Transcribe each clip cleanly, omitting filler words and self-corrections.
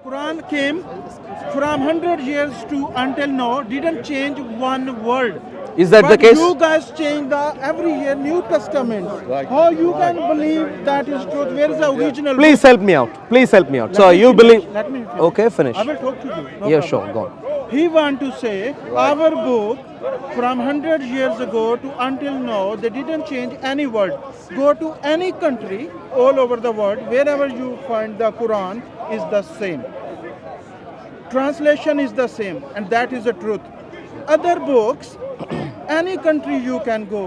Quran came from 100 years to until now, didn't change one word. Is that But the case? you guys change every year New Testament. How you can believe that is truth? Where is the original? Please help me out. Please help me out. Let So me you finish. believe? Let me finish. Okay, finish. I will talk to you. No Yeah, problem. sure. Go on. He want to say our book from 100 years ago to until now, they didn't change any word. Go to any country all over the world, wherever you find the Quran is the same. Translation is the same, and that is the truth. Other books, any country you can go,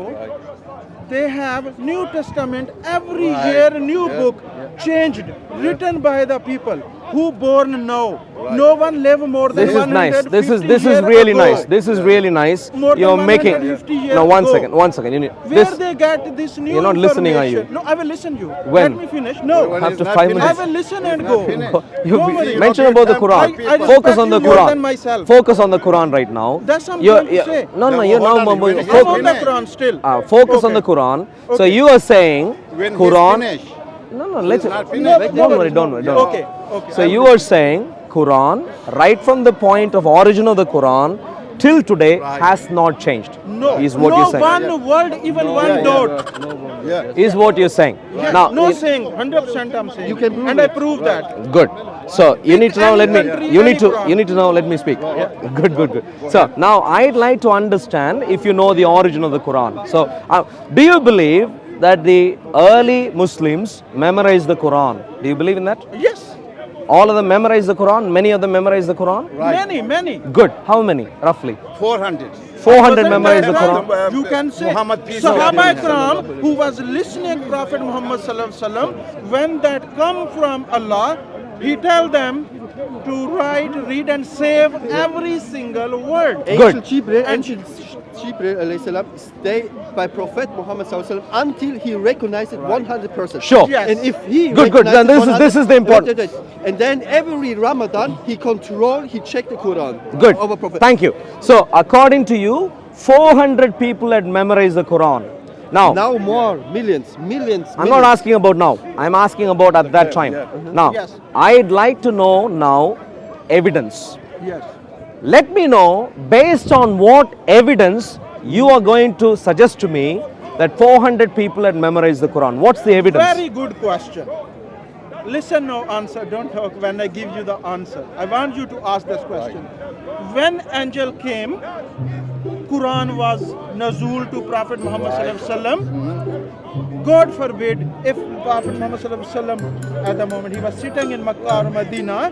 they have New Testament every year, new book changed, written by the people who born now. No one live more than This is nice. 150 This is years really ago. nice. This is really nice. More than You're making. 150 years No, one ago. second. One second. You need Where this. they get this new You're not listening, are you? information? No, I will listen you. When? Let me finish. No, Have to not 5 finished. I minutes. will listen and go. You Don't worry. mention about the Quran. I respect Focus on the you more Quran. than myself. Focus on the Quran right now. That's what I'm You're- trying to say. No, no, No, you're hold now. on, when I'm Focus. on the Quran still. Focus on Okay. the Quran. So Okay. you are saying When Quran. he's finished, No, let's. not finished. Don't worry. Don't worry. Don't worry. Okay, okay. So you are saying Quran, right from the point of origin of the Quran till today, has not changed. No, is what no you're saying. one word, even one dot. yeah. Is what you're saying. Yes, Now, no saying, 100% I'm saying. You can prove and I it. prove that. good. So you need to now let me. country, You need any to. Quran. You need to now let me speak. Good, good, good. So now I'd like to understand if you know the origin of the Quran. So do you believe that the early Muslims memorized the Quran? Do you believe in that? Yes, All of them memorize the Quran. Many of them memorize the Quran. many. Good. How many roughly? 400. 400 Wasn't memorize the that Quran. right? You can say Muhammad, peace be Sahaba upon him. Ikram, who was listening Prophet Muhammad Sallallahu Alaihi Wasallam, when that come from Allah, he tell them to write, read and save every single word. Ancient Jibril alayhi salam stay by Prophet Muhammad sallallahu alaihi wasallam until he recognized it 100%. Sure. Yes. And if he Good, good. recognized Then it this is the important. And then every Ramadan he check the Quran. Good. Of a Prophet. Thank you. So according to you, 400 people had memorized the Quran. Now, Now more millions. I'm not asking about now. I'm asking about at that time. Now, Yes. I'd like to know now evidence. Yes. Let me know based on what evidence you are going to suggest to me that 400 people had memorized the Quran. What's the evidence? Very good question. Listen, no answer. Don't talk when I give you the answer. I want you to ask this question. When angel came, Quran was nazul to Prophet Muhammad Sallallahu Alaihi Wasallam. God forbid if Prophet Muhammad Sallallahu Alaihi Wasallam at the moment he was sitting in Makkah or Medina,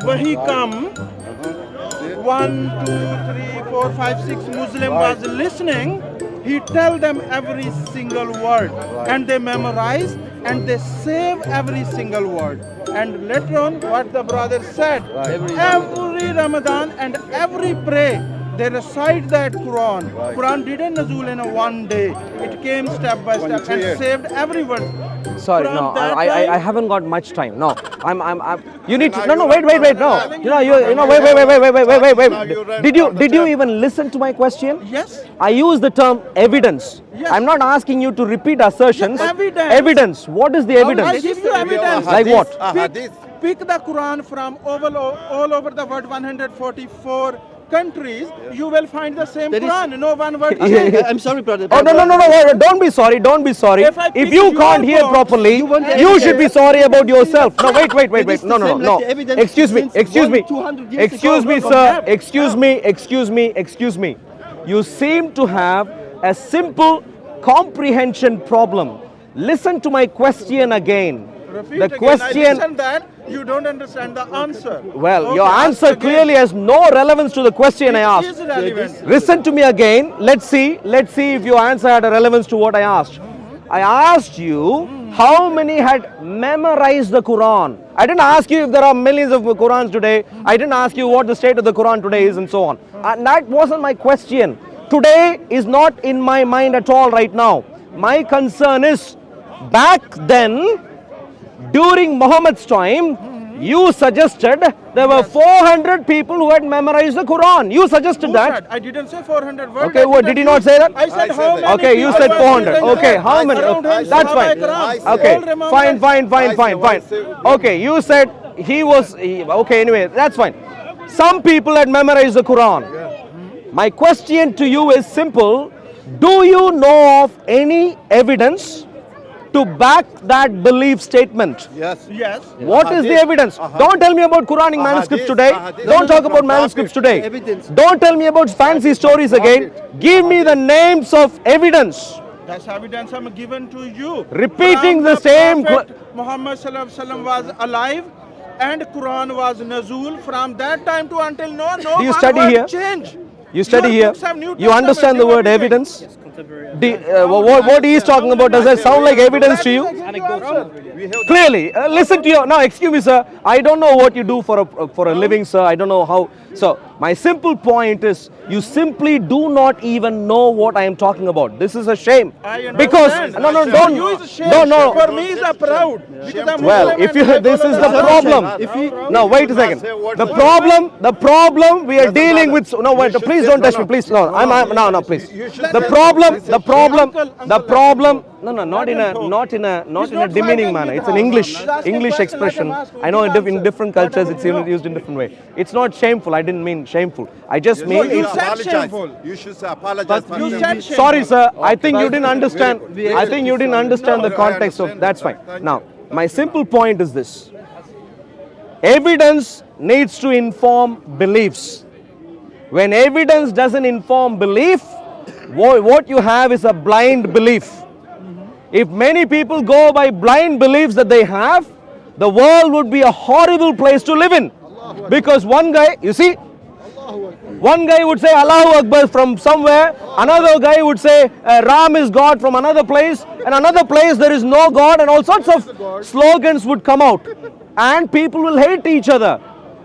when he come, 1, 2, 3, 4, 5, 6 Muslim was listening, he tell them every single word and they memorize and they save every single word. And later on what the brother said, every Ramadan and every pray, they recite that Quran. Quran didn't nazul in a one day. It came step by step and saved every word. Sorry, From no, that I time- haven't got much time. No, you need to, no, wait, no. Wait. Did you even listen to my question? Yes. I use the term evidence. Yes. I'm not asking you to repeat assertions. Yeah, evidence. Evidence. What is the I'll evidence? give you evidence. Like what? Pick the Quran from all over the world, 144 countries, you will find the same That is- Quran. No one word Yeah. changed. I'm sorry, brother. Oh, no. Don't be sorry. Don't be sorry. If I If pick you your can't hear book, properly, you want the you evidence. should be sorry about yourself. No, wait. It is the No. same like the evidence Excuse me. since Excuse me. 200 years Excuse ago. me, From sir. that. Excuse me. You seem to have a simple comprehension problem. Listen to my question again. Repeat The again. question. I listen that you don't understand the answer. Well, Okay, your ask answer again. clearly has no relevance to the question I It asked. is relevant. Listen to me again. Let's see if your answer had a relevance to what I asked. I asked you how many had memorized the Quran. I didn't ask you if there are millions of Qurans today. I didn't ask you what the state of the Quran today is and so on. And that wasn't my question. Today is not in my mind at all right now. My concern is back then, during Muhammad's time, you suggested there were 400 people who had memorized the Quran. You suggested Who that. said? I didn't say 400 words. Okay, I what, didn't did you not use- say that? I said I how said that. many Okay, you people said were 400. sitting Okay, there? how many? Around him, That's Sahaba fine. Ikram, Okay, all remember fine. that. Okay, you said okay, anyway, that's fine. Some people had memorized the Quran. My question to you is simple. Do you know of any evidence to back that belief statement? Yes. Yes. What is the evidence? Don't tell me about Quranic manuscripts today. ahadith. Don't talk about manuscripts today. Evidence. Don't tell me about fancy stories again. Give me the names of evidence. That's evidence I'm given to you. Repeating From the same Prophet Muhammad sallallahu alaihi wasallam was alive, and Quran was Nazul. From that time to until now, no Do you one study word here? change. You study Your here. books have New You Testament, understand the they word were evidence? Contemporary. What he is talking about, does that sound like evidence to you? Clearly, listen to you. Now, excuse me, sir. I don't know what you do for a living, sir. I don't know how. So, my simple point is, you simply do not even know what I am talking about. This is a shame. I Because understand. no, For you it's a shame. no. For me it's a proud. Because I'm Well, Muslim if and you, I this is follow the the problem. No, wait a second. The problem we are dealing with. No, wait. Please don't touch me. Please, no. No, please. The problem. No, not in a demeaning manner. It's an English expression. I know in different cultures it's used in different way. It's not shameful. I didn't mean shameful. I just mean you it's. said shameful. You should say apologize. You said shameful. Sorry, sir. I think you didn't understand. I think you didn't understand the I context of. understand That's that. fine. Thank you. Now, my simple point is this: evidence needs to inform beliefs. When evidence doesn't inform belief, what you have is a blind belief. If many people go by blind beliefs that they have, the world would be a horrible place to live in. Because one guy, you see, one guy would say Allahu Akbar from somewhere, another guy would say Ram is God from another place, and another place there is no God, and all sorts of slogans would come out. And people will hate each other.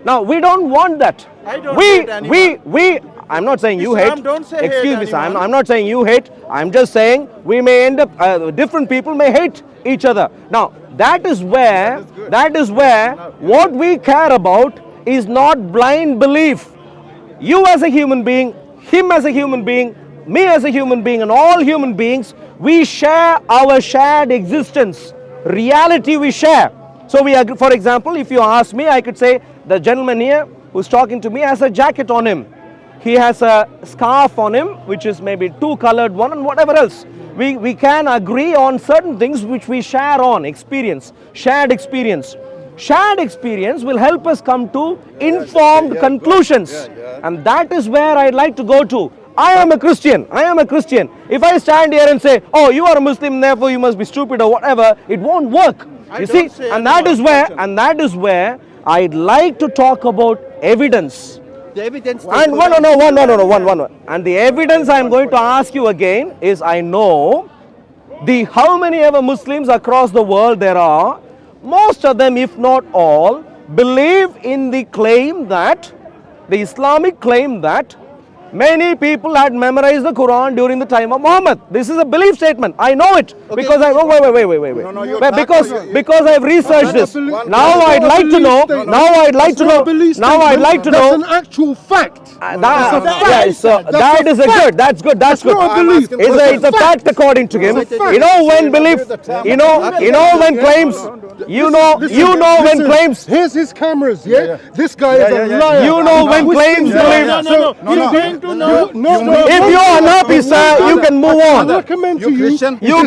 Now, we don't want that. I don't hate anyone. I'm not saying you Islam hate. don't say hate Excuse me, sir. anyone. I'm not saying you hate. I'm just saying we may end up, different people may hate each other. Now, that is where what we care about is not blind belief. You as a human being, him as a human being, me as a human being, and all human beings, we share our shared existence. Reality we share. So we agree. For example, if you ask me, I could say the gentleman here who's talking to me has a jacket on him. He has a scarf on him, which is maybe two-colored one, and whatever else. We can agree on certain things which we share on experience, shared experience. Shared experience will help us come to informed conclusions. And that is where I'd like to go to. I am a Christian. If I stand here and say, oh, you are a Muslim, therefore you must be stupid or whatever, it won't work. You see, and that is where I'd like to talk about evidence. The evidence. And one. And the evidence I'm going to ask you again is, I know how many ever Muslims across the world there are, most of them, if not all, believe in the claim that, the Islamic claim that many people had memorized the Quran during the time of Muhammad. This is a belief statement. I know it because I wait. Because I've researched this. Now I'd like to know. That's an actual fact. That is good. That's good. not a belief. It's a fact according to him. You know when belief. You know when claims. You know when claims. Here's his cameras. Yeah. This guy is a liar. You know when claims believe. No. You're going to know. If you are unhappy, sir, you can move I on. recommend to you. You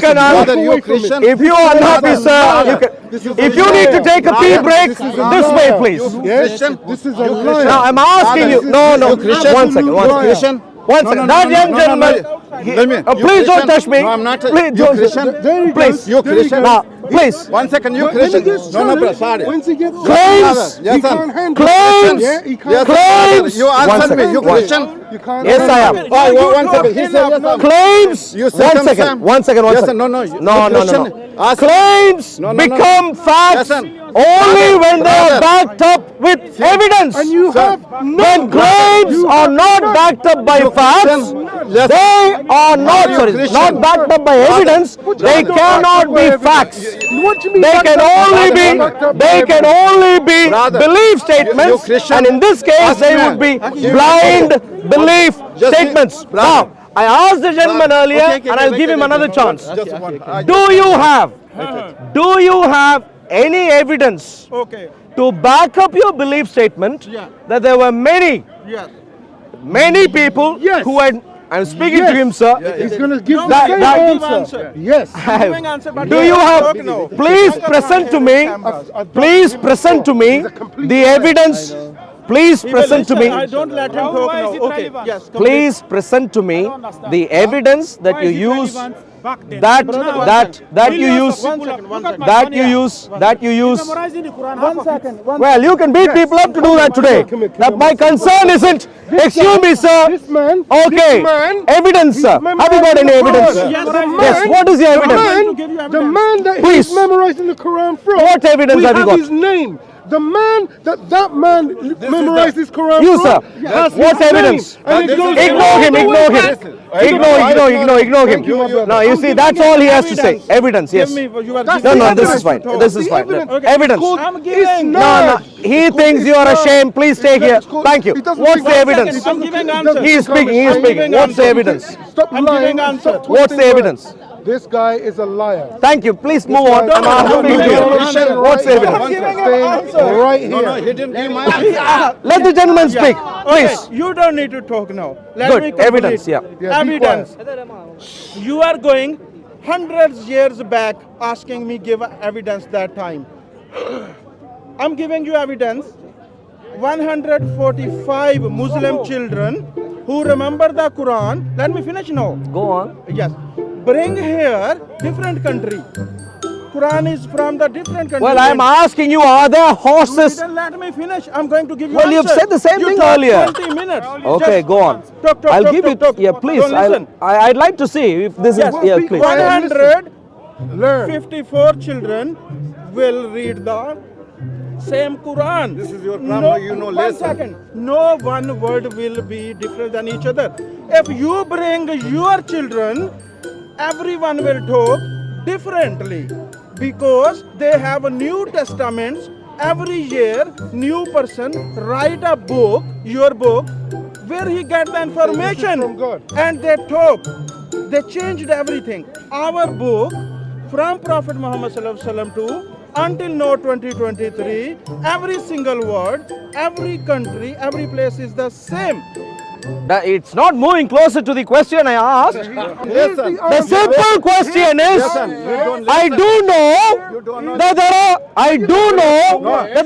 can ask. If you are unhappy, sir, you can. If you need to take a pee break, this way, please. Yes. This is a lie. Now I'm asking you. No. One second. That young gentleman. Please don't touch me. No, I'm not. Please, You Christian? There you please. go. You There you Christian? go. Now, please. 1 second, you When he Christian? gets No, bro, challenged, sorry. Once he gets Claims. he Yes, can't sir. handle Claims. it. Yeah, he can't Yes, Claims. You One answer me. second. You One- Christian? You can't Yes, I am. handle Oh, You 1 second. He talk said yes. enough. Claims. You One second, second. Sam. One second. Yes, sir. No. No. Ask- Claims No. become facts Listen. only when they are Brother. backed up with evidence. And you have When claims are not backed up by facts, Yes. they are not Christian. not backed up by evidence. They cannot be facts. What do you mean? They can only be Brother. belief You statements, Christian. and in this case, Ask they me. would be You- blind belief Just- statements. Brother. Now, I asked the gentleman earlier, Okay, and I'll give him another chance. Just one. Do you have any evidence Okay. to back up your belief statement Yeah. that there were many Yes. people Yes. who had, I'm speaking to Yes. him, sir. He's going to give No, the that- same that- give answer. answer. Yes. Giving answer, but Do you you have, talk now. please Focus present on to his me, cameras. please present to me He's a complete the liar. evidence, please He will present to listen. me, I don't let him talk now. Okay. Yes. complete. please present to me the evidence that you use, that you use, One second. that you use, One second. well, you can beat people up to do that today. Come here. That my concern isn't, excuse me, sir. This man, Okay, this man, evidence, sir. Have you got any evidence? Yes, Yes, what is the the evidence? to give you man, evidence. the man that Please. he's memorizing the Quran from. What evidence we have you got? his name. The man that man memorized his Quran You, from. sir. has What his evidence? name. And it goes Ignore all him, the way ignore back. him. Ignore him. No, you see, that's all he has to say. Evidence, yes. Give me. You are That's giving No, the this evidence. is fine. to talk. This is The fine. evidence. Okay. Evidence. I'm giving. No, he thinks you are ashamed. Please stay here. Thank you. What's the evidence? I'm giving answer. He is speaking. What's the evidence? Stop I'm lying. giving answer. Stop What's twisting the evidence? words. This guy is a liar. Thank you. Please move on. I'm asking you. What's the evidence? Right here. He didn't give my answer. Let the gentleman speak, Okay, please. you don't need to talk now. Let Good. me complete. Evidence, yeah. Yeah, be Evidence. You are going hundreds years back asking me give evidence that time. I'm giving you evidence. 145 Muslim children who remember the Quran. Let me finish now. Go on. Yes. Bring here different country. Quran is from the different country. Well, I'm asking you, are there You horses? didn't let me finish. I'm going to give you Well, you've answer. said the same You thing talked earlier. 20 minutes. Okay, Just go on. Talk, I'll give you. talk. Yeah, please. Don't listen. I'd like to see if this Yes. is. Yeah, please. 154 children will read the same Quran. This is your grammar, you know One lesson. second. No one word will be different than each other. If you bring your children, everyone will talk differently because they have a New Testaments. Every year, new person write a book, your book, where he get the information from God. and they talk. They changed everything. Our book from Prophet Muhammad Sallallahu Alaihi Wasallam to until now 2023, every single word, every country, every place is the same. It's not moving closer to the question I asked. Listen. The simple question is, I do know that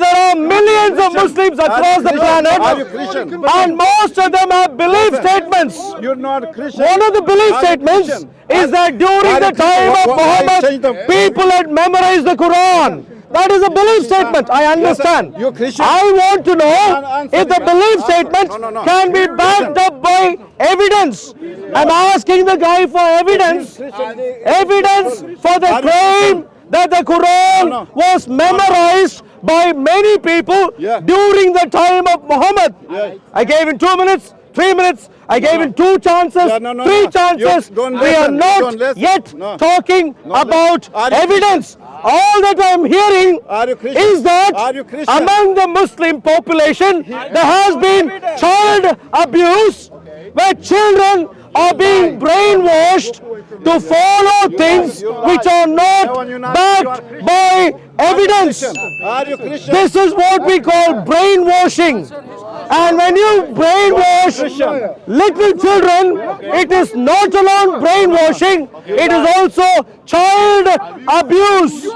there are millions of Muslims across the Are you planet, Christian? and most of them have belief statements. You're not Christian. One of the belief Are you statements Christian? is that during Are the you Christian? time of Why change Muhammad, the- people had memorized the Quran. That is a belief statement. I understand. You're Christian. I want to know Answer if the me. belief statement No. can be backed up by evidence. I'm asking the guy for evidence. Evidence for the claim that the Quran was memorized by many people Yeah. during the time of Muhammad. I gave him 2 minutes, 3 minutes. I gave him 2 chances, Yeah, no, 3 no. chances. You don't We are listen. not Don't listen. yet No. talking about Are you evidence. All that I'm hearing Are you Christian? is that Are you Christian? among the Muslim population there has been child abuse where children are being brainwashed to follow things which are not backed by evidence. Are you Christian? This is what we call brainwashing. And when you brainwash little children, it is not alone brainwashing, it is also child abuse.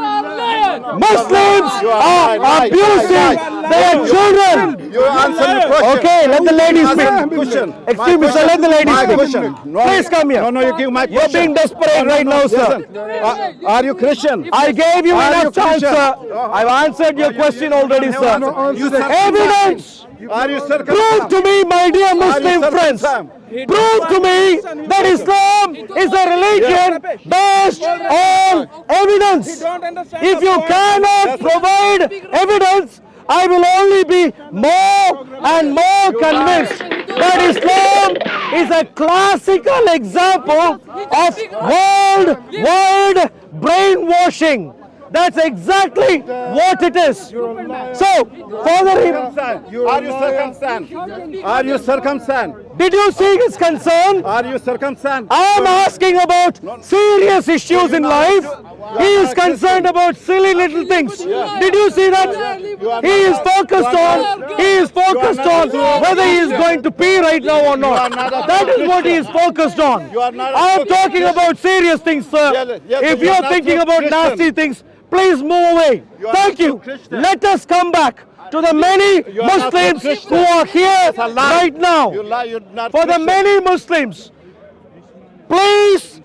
Muslims are abusing their children. You answer the question. Okay, let the lady Answer the speak. question. Excuse me, sir, let the lady My speak. question. No, Please come here. No, you give my You're question. being desperate right now, sir. Listen. Are you Christian? I gave you Are enough you chance, Christian? sir. I've answered your question already, sir. You Evidence. Are you Prove circumcised? to me, my dear Muslim friends. Prove to me that Islam is a religion based on evidence. If you cannot provide evidence, I will only be more and more convinced that Islam is a classical example of worldwide brainwashing. That's exactly what it is. So, Father, Are you circumcised? Are you circumcised? did you see his concern? Are you circumcised? I am asking about serious issues in life. He is concerned about silly little things. Did you see that? He is focused on whether he is going to pee right now or not. That is what he is focused on. I am talking about serious things, sir. If you are thinking about nasty things, please move away. Thank you. Let us come back to the many Muslims who are here right now. For the many Muslims, please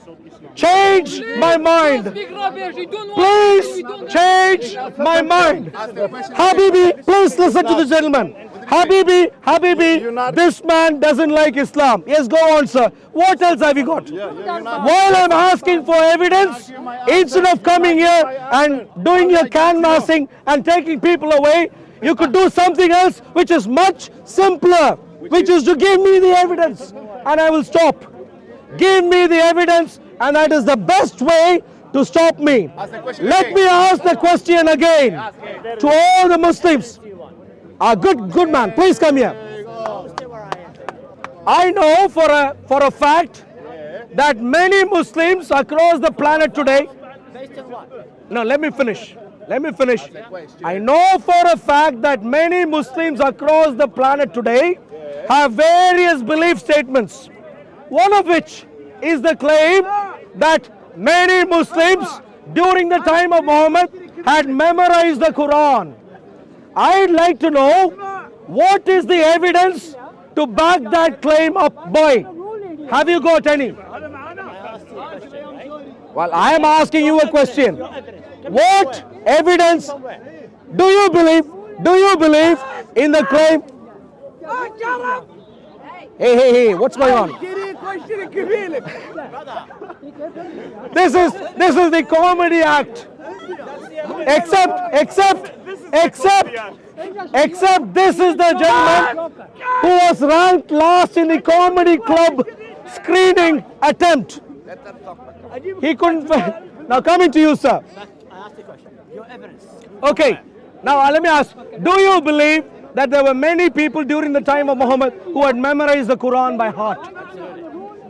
change my mind. Please change my mind. Habibi, please listen to the gentleman. Habibi, this man doesn't like Islam. Yes, go on, sir. What else have you got? While I'm asking for evidence, instead of coming here and doing your canvassing and taking people away, you could do something else which is much simpler, which is to give me the evidence and I will stop. Give me the evidence and that is the best way to stop me. Let me ask the question again to all the Muslims. Good man, please come here. I know for a fact that many Muslims across the planet today. No, let me finish. I know for a fact that many Muslims across the planet today have various belief statements. One of which is the claim that many Muslims during the time of Muhammad had memorized the Quran. I'd like to know what is the evidence to back that claim up by. Have you got any? Well, I am asking you a question. What evidence do you believe in the claim? Hey, what's going on? This is the comedy act. Except this is the gentleman who was ranked last in the comedy club screening attempt. He couldn't. Now coming to you, sir. Okay. Now let me ask. Do you believe that there were many people during the time of Muhammad who had memorized the Quran by heart?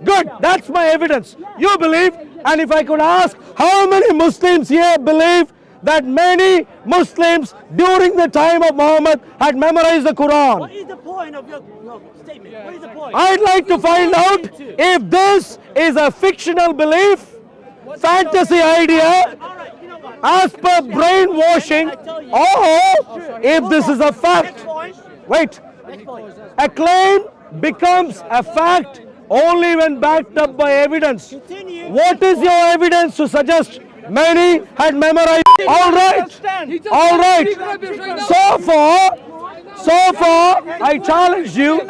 Good. That's my evidence. You believe? And if I could ask, how many Muslims here believe that many Muslims during the time of Muhammad had memorized the Quran? What is the point of your statement? What is the point? I'd like to find out if this is a fictional belief, fantasy idea, as per brainwashing, or if this is a fact. Wait. A claim becomes a fact only when backed up by evidence. What is your evidence to suggest many had memorized? All right. So far, I challenged you.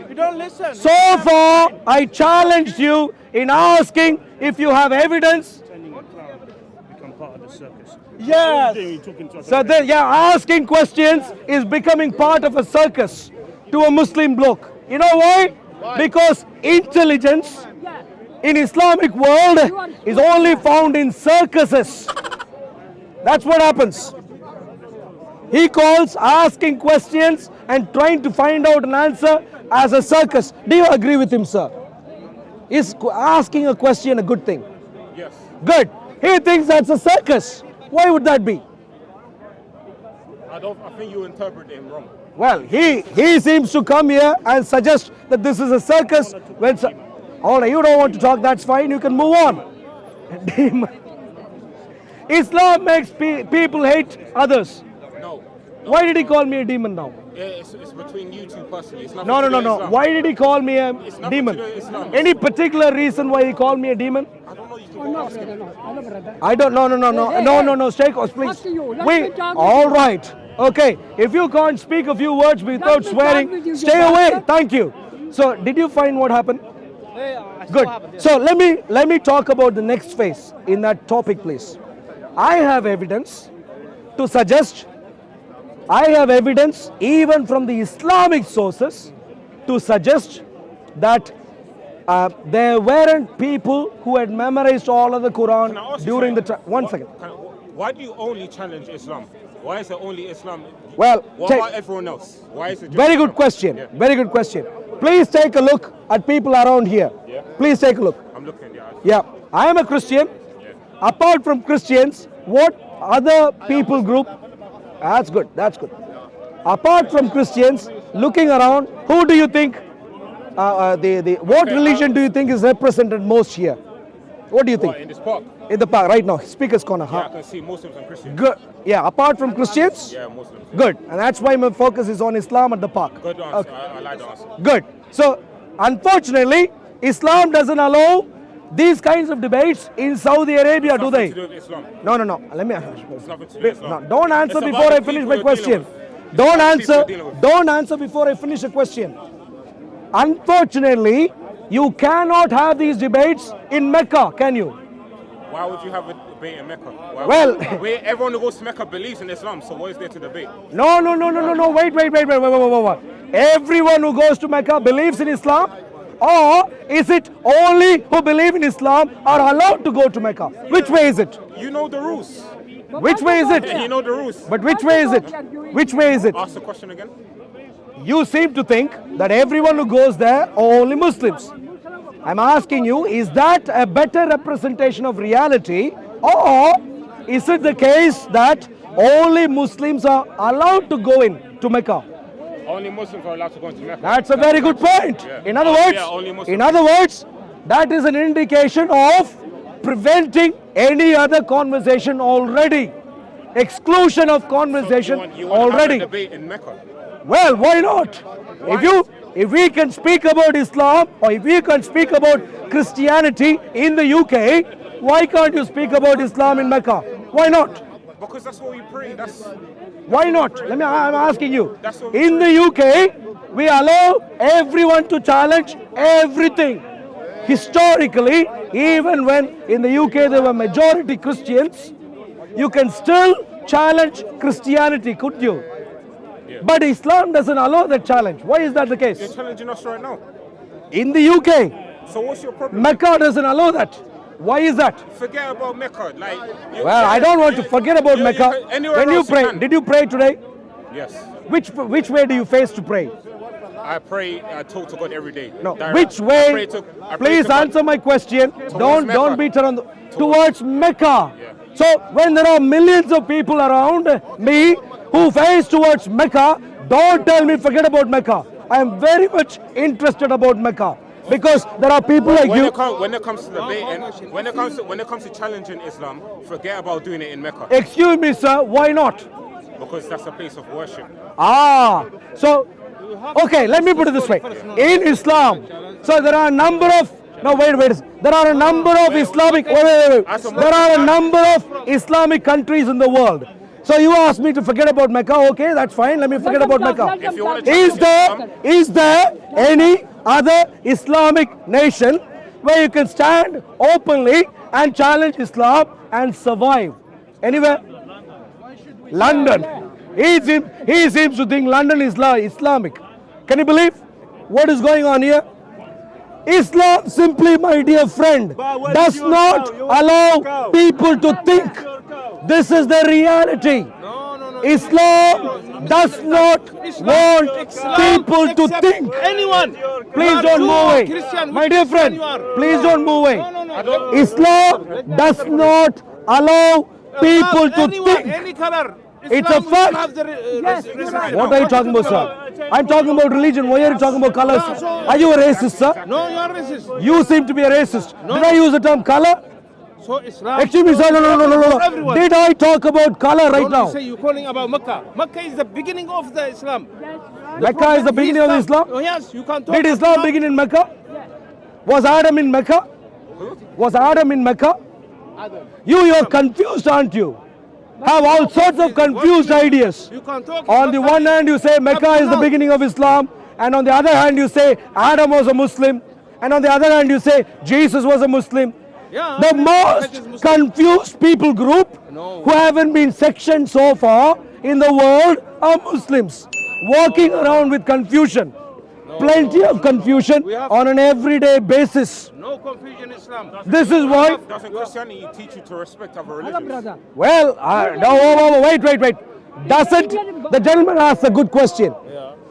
You don't listen. So far, I challenged you in asking if you have evidence. Become part of the circus. Yes. So then, asking questions is becoming part of a circus to a Muslim bloc. You know why? Because intelligence in Islamic world is only found in circuses. That's what happens. He calls asking questions and trying to find out an answer as a circus. Do you agree with him, sir? Is asking a question a good thing? Yes. Good. He thinks that's a circus. Why would that be? I think you interpreted him wrong. Well, he seems to come here and suggest that this is a circus. When all right, you don't want to talk, that's fine, you can move on. Islam makes people hate others. No. Why did he call me a demon now? It's between you two personally. It's nothing No. to do with Islam. Why did he call me a nothing demon? to do with Islam. Any particular reason why he called me a demon? I don't know. You can go ask him. I don't. No. Stay close, please. All right. Okay. If you can't speak a few words without swearing, stay away. Thank you. So, did you find what happened? Good. So let me talk about the next phase in that topic, please. I have evidence to suggest. I have evidence even from the Islamic sources to suggest that there weren't people who had memorized all of the Quran during the time. One second. Why do you only challenge Islam? Why is it only Islam? Well, What about everyone else? Why is it just very good Islam? question. Yeah. Very good question. Please take a look at people around here. Yeah. Please take a look. I'm looking, yeah. Yeah, I am a Christian. Yeah. Apart from Christians, what other people group? That's good. That's good. Apart from Christians, looking around, who do you think? What religion do you think is represented most here? What do you think? What, in this park? In the park right now, speaker's corner. Yeah, I Huh? can see Muslims and Christians. Good. Yeah. Apart from Christians. Yeah, Muslims. Good. And that's why my focus is on Islam at the park. Good answer. Okay. I like the answer. Good. So, unfortunately, Islam doesn't allow these kinds of debates in Saudi Arabia, do Nothing they? to do with Islam. No, no, no. Let me. It's nothing to do with Islam. No, don't answer It's before about I the finish people my you're question. dealing with. Don't about the people answer. you're dealing with. Don't answer before I finish a question. Unfortunately, you cannot have these debates in Mecca, can you? Why would you have a debate in Mecca? Why Well- where everyone who goes to Mecca believes in Islam, so what is there to debate? No, no, no, no, no, no. Wait. Everyone who goes to Mecca believes in Islam, or is it only who believe in Islam are allowed to go to Mecca? Which way is it? You know the rules. Which way is You it? know the rules. But which way is it? Which way is it? Ask the question again. You seem to think that everyone who goes there are only Muslims. I'm asking you, is that a better representation of reality, or is it the case that only Muslims are allowed to go in to Mecca? Only Muslims are allowed to go into Mecca. That's a very good point. Yeah. In other Oh, words, yeah, only Muslims. in other words, that is an indication of preventing any other conversation already. Exclusion of conversation You want already. to have a debate in Mecca. Well, why not? If we can speak about Islam, or if we can speak about Christianity in the UK, why can't you speak about Islam in Mecca? Why not? Because that's what we pray. That's Why not? I'm asking you. That's what we In the UK, we allow everyone to challenge everything. Historically, even when in the UK there were majority Christians, you can still challenge Christianity, couldn't you? But Islam doesn't allow that challenge. Why is that the you're case? challenging us right now. In the UK, So what's your problem? Mecca doesn't allow that. Why is that? Forget about Mecca. Like, Well, I don't want to forget about Mecca. Anywhere When you else pray, can. did you pray today? Yes, Which way do you face to pray? I pray. I talk to God every day. No, Direct. which I way? pray to Please God. answer my question. Don't Mecca. beat around towards Mecca. Yeah. So when there are millions of people around me who face towards Mecca, don't tell me forget about Mecca. I am very much interested about Mecca because there are people like you. When it comes to debating, when it comes to challenging Islam, forget about doing it in Mecca Excuse me, sir. Why not? because that's a place of worship. So, okay, let me put it this way. In Islam, so there are a number of, no, wait. There are a number of Islamic, wait. There are a number of Islamic countries in the world. So you asked me to forget about Mecca. Okay, that's fine. Let me forget about Mecca. If you want to Is there any other Islamic nation where you can stand openly and challenge Islam and survive? Anywhere? London. He seems to think London is Islamic. Can you believe what is going on here? Islam simply, my dear friend, does not allow people to think. This is the reality. Islam does not want people to think. Anyone. Please don't move away. My dear friend, please don't move away. Islam does not allow people to think. Any color. It's a fact. What are you talking about, sir? I'm talking about religion. Why are you talking about colors? Are you a racist, sir? No, you are racist. You seem to be a racist. Did I use the term color? So Islam. Excuse me, sir. No. Everyone. Did I talk about color right Don't now? you say you're calling about Mecca. Mecca is the beginning of the Islam. Mecca is the beginning of Islam? Oh, yes, you can talk. Did Islam begin in Mecca? Was Adam in Mecca? Was Adam in Mecca? You're confused, aren't you? Have all sorts of confused ideas. You can talk. On the one hand, you say Mecca is the beginning of Islam, and on the other hand, you say Adam was a Muslim, and on the other hand, you say Jesus was a Muslim. Yeah, The most confused people group who haven't been sectioned so far in the world are Muslims, walking around with confusion. plenty of confusion on an everyday basis. No confusion in Islam. This is why. Doesn't Christianity teach you to respect other religions? Well, no, wait. Doesn't the gentleman asked a good question?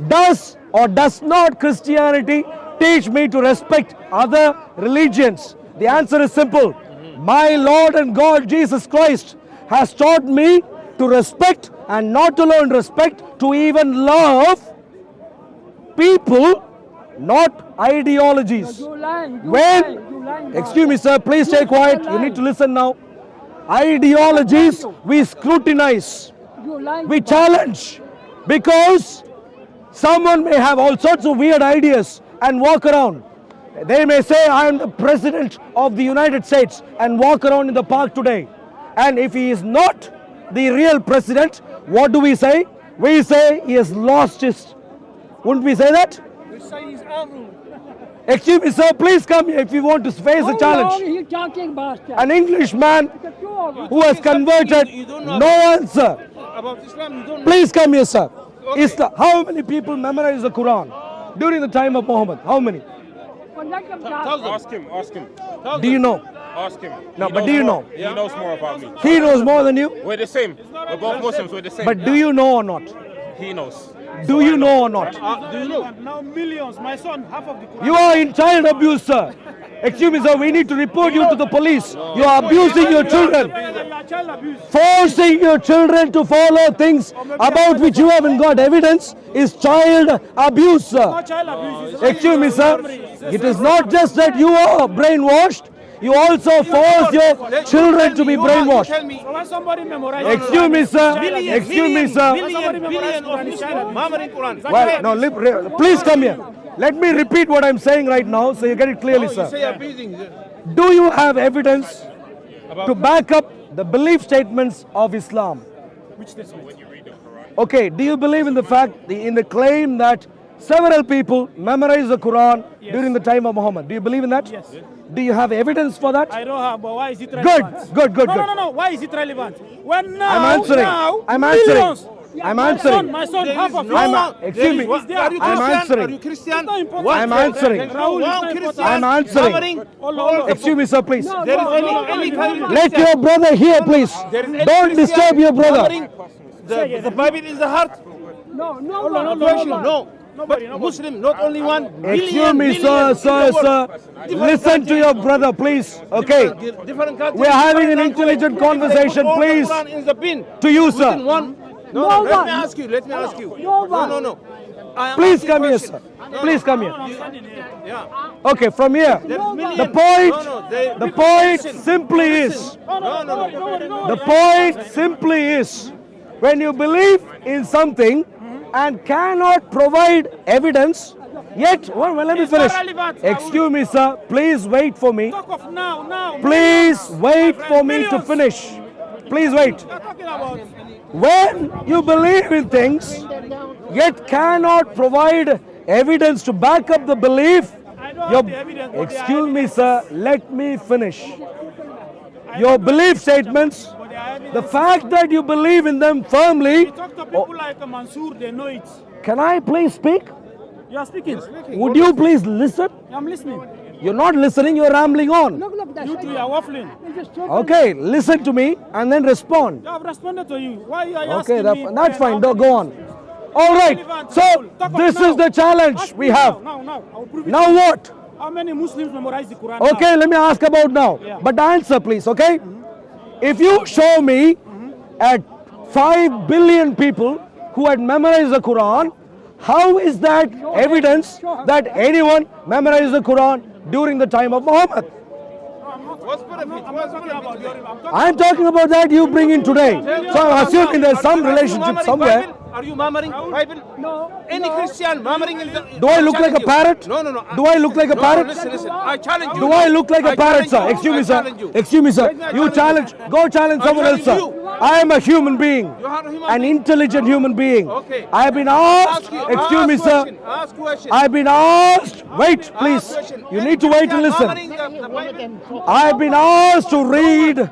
Does or does not Christianity teach me to respect other religions? The answer is simple. My Lord and God Jesus Christ has taught me to respect and not to learn respect, to even love people, not ideologies. Excuse me, sir, please stay quiet. You need to listen now. Ideologies we scrutinize, we challenge, because someone may have all sorts of weird ideas and walk around. They may say, I am the president of the United States, and walk around in the park today. And if he is not the real president, what do we say? We say he has lost his. Wouldn't we say that? Excuse me, sir, please come here if you want to face the challenge. Are you talking about? An Englishman who has converted, no answer. About Islam, you don't know. Please come here, sir. How many people memorize the Quran during the time of Muhammad? How many? Ask him. Do you know? Ask him. No, He but knows do you more- know? He knows more about me. He knows more than you. We're the same. We're both Muslims. We're the same. But do you know or not? He knows. Do you know or not? Do you know? Now millions, my son, half of the Quran. You are in child abuse, sir. Excuse me, sir, we need to report you to the police. You are abusing your children, Child abuse. forcing your children to follow things about which you haven't got evidence is child abuse, sir. Child abuse. Excuse me, sir. It is not just that you are brainwashed, you also force your children to be brainwashed. Tell me. When somebody memorizes. Excuse me, sir. Excuse me, sir. Billion of Muslims murmuring Quran. Well, no, please come here. Let me repeat what I'm saying right now so you get it clearly, You sir. say abusing. Do you have evidence to back up the belief statements of Islam? Okay, do you believe in the fact, in the claim that several people memorized the Quran during the time of Muhammad? Do you believe in that? Yes. Do you have evidence for that? I don't have, but why is it relevant? Good. No. Why is it relevant? When now, I'm answering. Now, I'm answering. millions. I'm answering. My son, half of Excuse me. Are you I'm Christian? answering. Are you Christian? I'm answering. One Christian I'm answering. murmuring. Excuse me, sir, please. There is any kind of Let your brother hear, please. There is any Don't Christian disturb your brother. murmuring. The Bible is the heart. No question. No. But Muslim, not only one. Excuse me, sir. Listen to your brother, please. Okay. Different countries. We are having an intelligent conversation, All the please. Quran in the bin. To you, Within sir. one. No, let me ask you. Let me ask you. No. I am Please asking come here, question. sir. Please come here. Yeah. Okay, from here. There is The million. point Listen. simply is, No. the point simply is, when you believe in something and cannot provide evidence, yet, well, let me It's not finish. relevant. Excuse me, sir. Please wait for me. Talk of now. Please wait for me to finish. Please wait. You're talking about. When you believe in things, yet cannot provide evidence to back up the belief, I don't your, have the evidence. but there are excuse me, evidence. sir, let me finish. Your belief statements, But there are evidence. the fact that you believe in them firmly, You talk to people like Mansour, they know it. can I please speak? You are speaking. Would you please listen? I'm listening. You're not listening, you're rambling on. You two are waffling. Okay, listen to me and then respond. I've responded to you. Why are you Okay, asking me? that's fine. Go on. All right. So this is the challenge we have. Now. I'll prove it. Now what? How many Muslims memorize the Quran? Okay, let me ask about now. Yeah. But answer, please. Okay. If you show me at 5 billion people who had memorized the Quran, how is that evidence that anyone memorized the Quran during the time of Muhammad? What's benefit? What's benefit? I'm talking about that you bring in today. So I'm assuming there's some relationship somewhere. Are you murmuring Bible? No. Any Christian murmuring in the. Do I look like a parrot? No. Do I look like a parrot? Listen. I challenge you. Do I look like a I parrot, sir? challenge you. Excuse me, I sir. challenge you. Excuse me, sir. Let me You challenge challenge. Go challenge I someone else, sir. challenge you. I am a human being. You are a human An being. intelligent human being. Okay. I have been asked. Ask you. Excuse me, Ask sir. question. Ask question. I have been asked. Wait, please. Ask question. You Any need to wait and Christian listen. murmuring the Bible? I have been asked to read,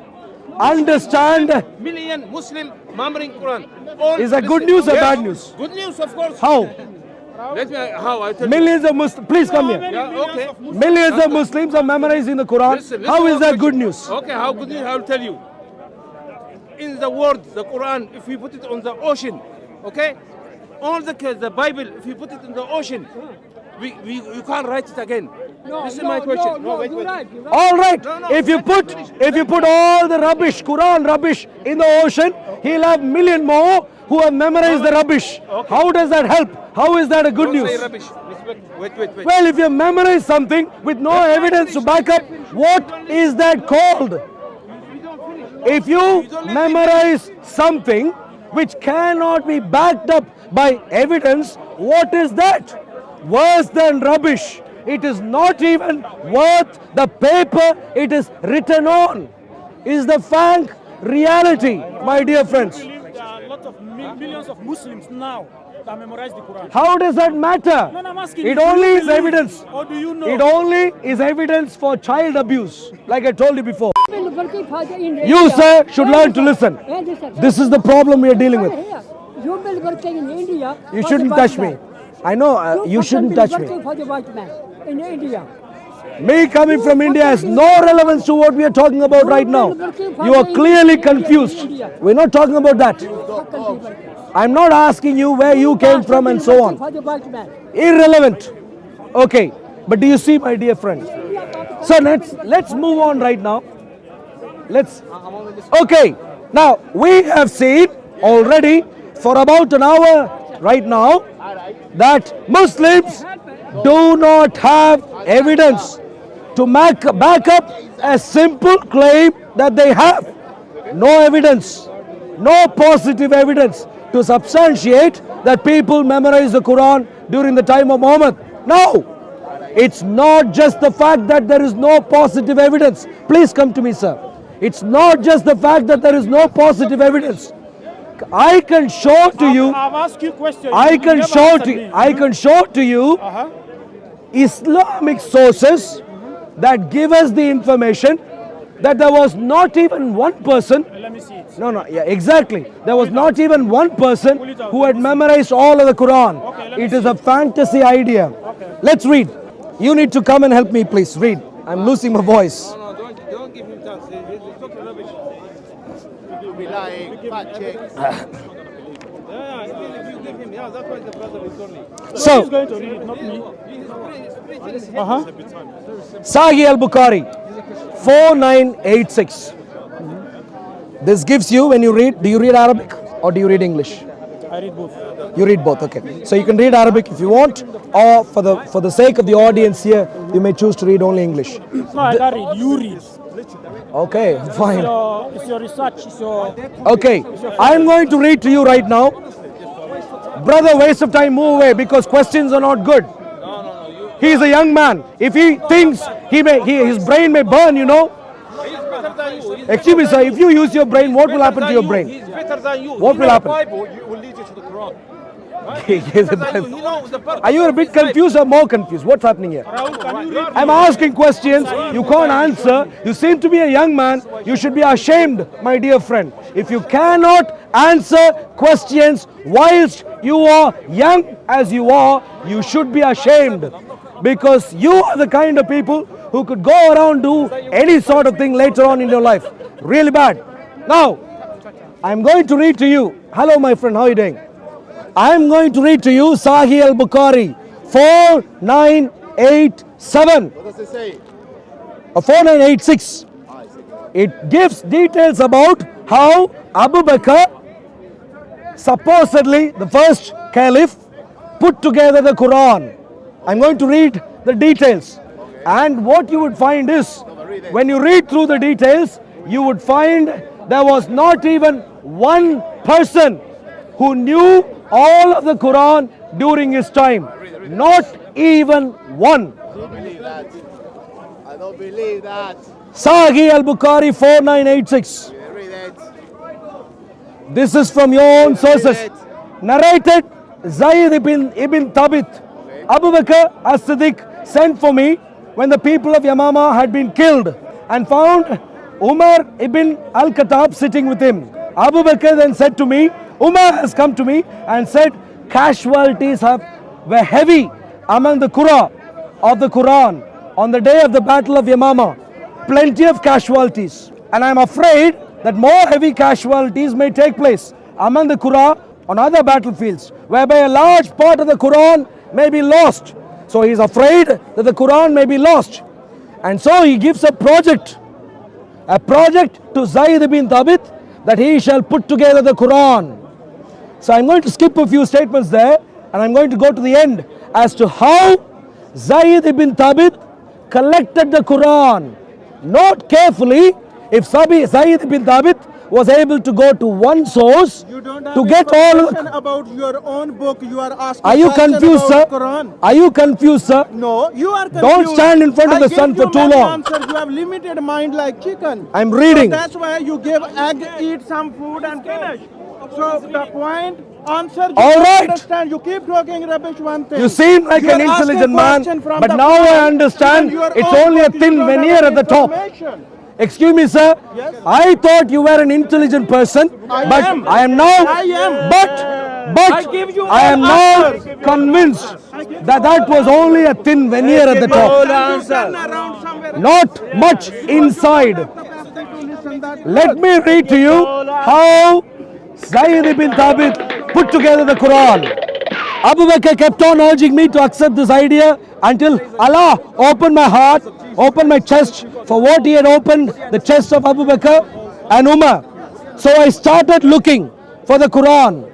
understand. Million Muslim murmuring Quran. All Is that good listen. news or Yes. bad news? Good news, of course. How? Let me, how I tell you. Millions of Muslims, please come here. Yeah, okay. Millions of Muslims are memorizing the Quran. Listen, How is one that good question. news? Okay, how good news? I'll tell you. In the world, the Quran, if we put it on the ocean, okay? All the Bible, if you put it in the ocean, you can't write it again. This is my question. Wait. All right. No, If you put all the rubbish, Quran rubbish in the ocean, he'll have million more who have memorized the rubbish. How does that help? How is that a good Don't news? say rubbish. Wait. Well, if you memorize something with no evidence to back up, what is that called? If you memorize something which cannot be backed up by evidence, what is that? Worse than rubbish. It is not even worth the paper it is written on. Is the frank reality, my dear friends. There are lots of millions of Muslims now that memorize the Quran. How does that matter? No, I'm asking It you, do you only is believe evidence. Or do you know? It only is evidence for child abuse, like I told you before. You, sir, should learn to listen. This is the problem we are dealing with. You will working in India. You shouldn't touch me. I know you shouldn't touch me. For the white man in India. Me coming from India has no relevance to what we are talking about right now. You are clearly confused. We're not talking about that. I'm not asking you where you came from and so on. For the white man. Irrelevant. Okay, but do you see, my dear friend? So let's move on right now. Okay. Now we have seen already for about an hour right now that Muslims do not have evidence to back up a simple claim that they have. No evidence, no positive evidence to substantiate that people memorize the Quran during the time of Muhammad. No, it's not just the fact that there is no positive evidence. Please come to me, sir. It's not just the fact that there is no positive evidence. I can show to you. I've asked you questions. I You can never show answered to me. I can show to you Islamic sources that give us the information that there was not even one person. Let me see it. No, yeah, exactly. There was not even one person who had memorized all of the Quran. It is a fantasy idea. Let's read. You need to come and help me, please. Read. I'm losing my voice. No, don't give him chance. He's talking rubbish. Yeah, if you give him, that's why the brother is only. So, Who's going to read it, not me? He's Sahih al-Bukhari 4986. This gives you, when you read, do you read Arabic or do you read English? I read both. You read both, okay. So you can read Arabic if you want, or for the sake of the audience here, you may choose to read only English. No, I can't read. You read. Okay, fine. It's your research. It's your. Okay, I'm going to read to you right now. Brother, waste of time, move away because questions are not good. He is a young man. If he thinks his brain may burn, you know. better than you. Excuse me, sir, if you use your brain, what will happen to your brain? He's better than you. What will happen? Bible will lead you to the Quran. Are you a bit confused or more confused? What's happening here? I'm asking questions. You can't answer. You seem to be a young man. You should be ashamed, my dear friend. If you cannot answer questions whilst you are young as you are, you should be ashamed. Because you are the kind of people who could go around do any sort of thing later on in your life. Really bad. Now, I'm going to read to you. Hello, my friend. How are you doing? I'm going to read to you Sahih al-Bukhari 4987. What does it say? 4986. It gives details about how Abu Bakr, supposedly the first caliph, put together the Quran. I'm going to read the details. And what you would find is, when you read through the details, you would find there was not even one person who knew all of the Quran during his time. Not even one. I don't believe that. I don't believe that. Sahih al-Bukhari 4986. Read it. This is from your own sources. Narrated Zayd ibn Thabit. Abu Bakr as-Siddiq sent for me when the people of Yamama had been killed and found Umar ibn al-Khattab sitting with him. Abu Bakr then said to me, Umar has come to me and said, casualties have were heavy among the Qur'an of the Quran on the day of the Battle of Yamama. Plenty of casualties. And I'm afraid that more heavy casualties may take place among the Qur'an on other battlefields, whereby a large part of the Quran may be lost. So he's afraid that the Quran may be lost. And so he gives a project to Zayd bin Thabit that he shall put together the Quran. So I'm going to skip a few statements there and I'm going to go to the end as to how Zayd bin Thabit collected the Quran. Note carefully, if Zayd bin Thabit was able to go to one source You don't have to get all of information the... about your own book. You are asking Are you question confused, sir? about Quran. Are you confused, sir? No, you are confused. Don't stand in front of the sun I gave for too you many long. Answers. You have limited mind like chicken. I'm reading. So that's why you give egg, eat some food and finish. So the point, answer, you All don't right. understand. You keep talking rubbish one thing. You seem like You an are asking intelligent man, question from but the now I Quran, understand even your it's own only a book, you thin don't have veneer any at the top. information. Excuse me, sir. Yes. I thought you were an intelligent person, I but am. I am now. I am. But I give you I am all now answers. convinced that that was only a thin veneer at the top. Turn around somewhere. Not much inside. Let me read to you how Zayd ibn Thabit put together the Quran. Abu Bakr kept on urging me to accept this idea until Allah opened my heart, opened my chest for what He had opened the chest of Abu Bakr and Umar. So I started looking for the Quran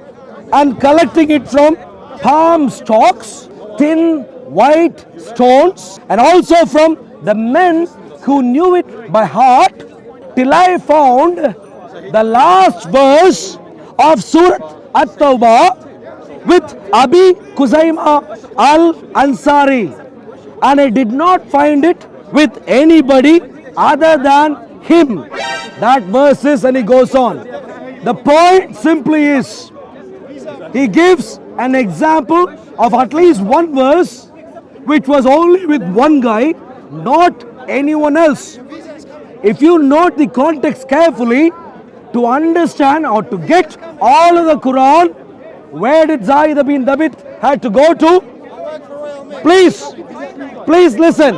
and collecting it from palm stalks, thin white stones, and also from the men who knew it by heart, till I found the last verse of Surah At-Tawbah with Abi Kuzaima al-Ansari, and I did not find it with anybody other than him. That verse is, and he goes on. The point simply is, he gives an example of at least one verse which was only with one guy, not anyone else. If you note the context carefully, to understand or to get all of the Quran, where did Zayd bin Thabit had to go to? Please listen.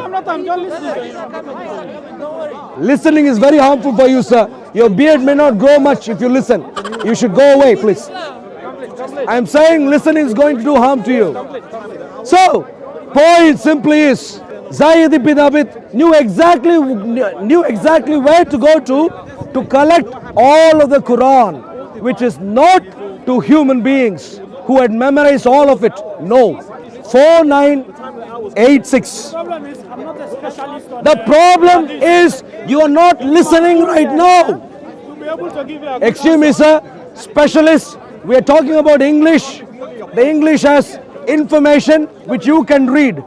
Listening is very harmful for you, sir. Your beard may not grow much if you listen. You should go away, please. I'm saying listening is going to do harm to you. So, point simply is, Zayd bin Thabit knew exactly where to go to collect all of the Quran, which is not to human beings who had memorized all of it. No. 4986. The problem is you are not listening right now. Excuse me, sir. Specialists, we are talking about English. The English has information which you can read.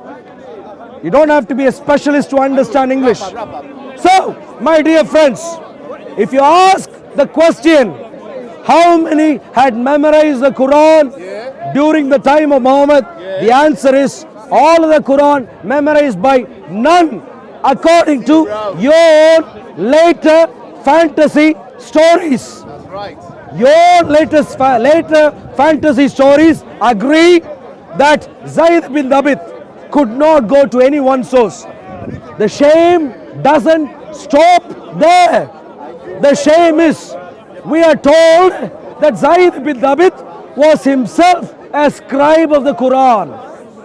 You don't have to be a specialist to understand English. So, my dear friends, if you ask the question, how many had memorized the Quran during the time of Muhammad? The answer is all of the Quran memorized by none, according to your later fantasy stories. That's right. Your later fantasy stories agree that Zayd bin Thabit could not go to any one source. The shame doesn't stop there. The shame is, we are told that Zayd bin Thabit was himself a scribe of the Quran.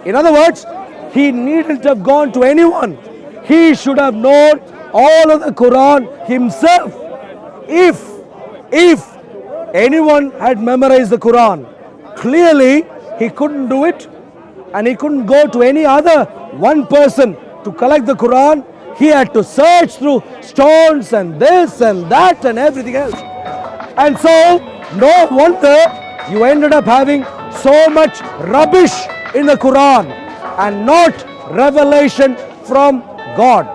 In other words, he needn't have gone to anyone. He should have known all of the Quran himself. If anyone had memorized the Quran, clearly he couldn't do it, and he couldn't go to any other one person to collect the Quran. He had to search through stones and this and that and everything else. And so, no wonder you ended up having so much rubbish in the Quran and not revelation from God.